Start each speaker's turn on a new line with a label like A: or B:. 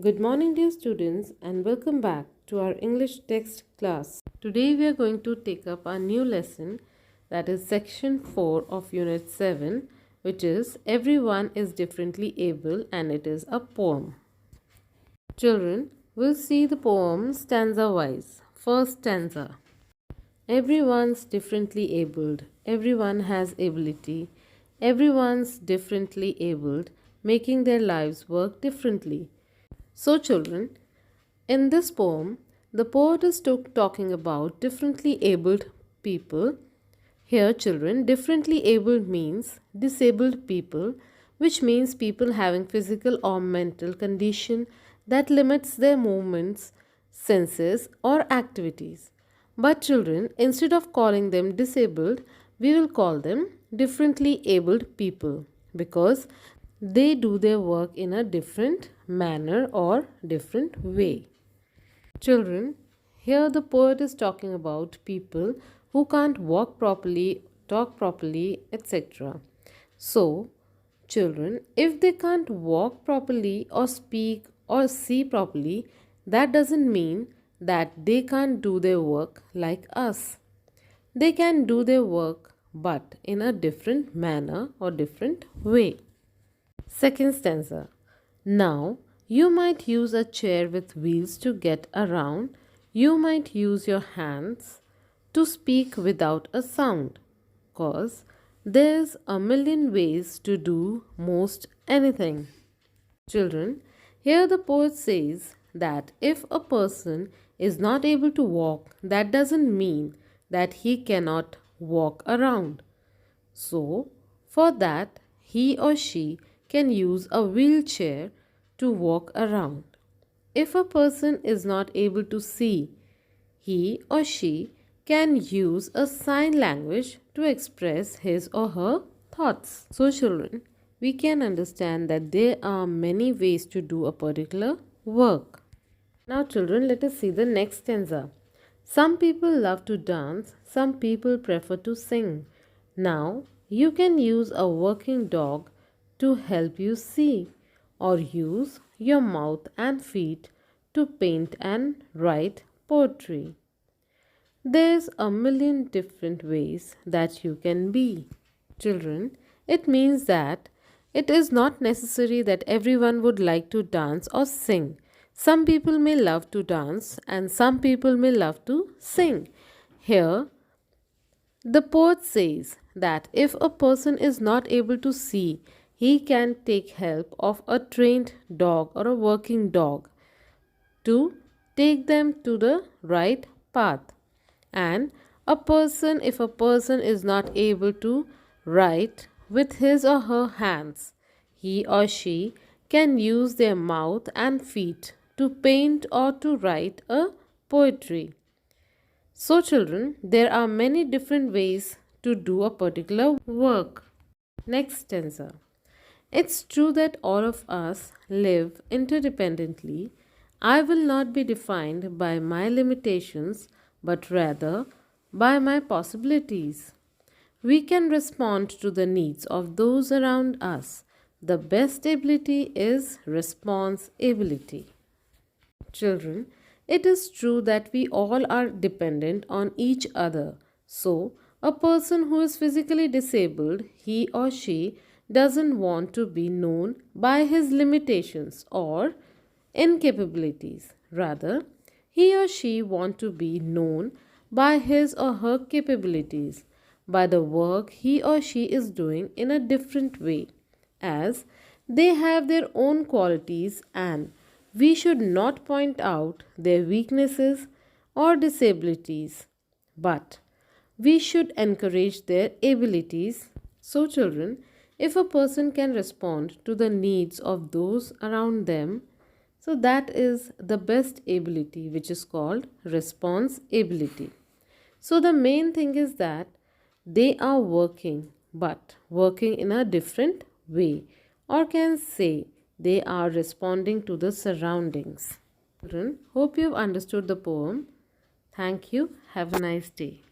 A: Good morning, dear students, and welcome back to our English text class. Today, we are going to take up a new lesson, that is section 4 of Unit 7, which is Everyone is Differently Able, and it is a poem. Children, will see the poem stanza wise. First stanza. Everyone's differently abled. Everyone has ability. Everyone's differently abled, making their lives work differently. So, children, in this poem, the poet is talking about differently abled people. Here, children, differently abled means disabled people, which means people having physical or mental condition that limits their movements, senses, or activities. But, children, instead of calling them disabled, we will call them differently abled people because they do their work in a different manner or different way. Children, here the poet is talking about people who can't walk properly, talk properly, etc. So, children, if they can't walk properly or speak or see properly, that doesn't mean that they can't do their work like us. They can do their work but in a different manner or different way. Second stanza. Now, you might use a chair with wheels to get around. You might use your hands to speak without a sound. Cause there's a million ways to do most anything. Children, here the poet says that if a person is not able to walk, that doesn't mean that he cannot walk around. So, for that, he or she can use a wheelchair to walk around. If a person is not able to see, he or she can use a sign language to express his or her thoughts. So, children, we can understand that there are many ways to do a particular work. Now, children, let us see the next stanza. Some people love to dance, some people prefer to sing. Now, you can use a working dog to help you see, or use your mouth and feet to paint and write poetry. There's a million different ways that you can be. Children, it means that it is not necessary that everyone would like to dance or sing. Some people may love to dance and some people may love to sing. Here, the poet says that if a person is not able to see, he can take help of a trained dog or a working dog to take them to the right path. And if a person is not able to write with his or her hands, he or she can use their mouth and feet to paint or to write a poetry. So, children, there are many different ways to do a particular work. Next stanza. It's true that all of us live interdependently. I will not be defined by my limitations, but rather by my possibilities. We can respond to the needs of those around us. The best ability is response ability. Children, it is true that we all are dependent on each other. So, a person who is physically disabled, he or she doesn't want to be known by his limitations or incapabilities. Rather, he or she want to be known by his or her capabilities, by the work he or she is doing in a different way, as they have their own qualities and we should not point out their weaknesses or disabilities, but we should encourage their abilities. So, children, if a person can respond to the needs of those around them, so that is the best ability, which is called response ability. So, the main thing is that they are working, but working in a different way, or can say they are responding to the surroundings. Children, hope you have understood the poem. Thank you. Have a nice day.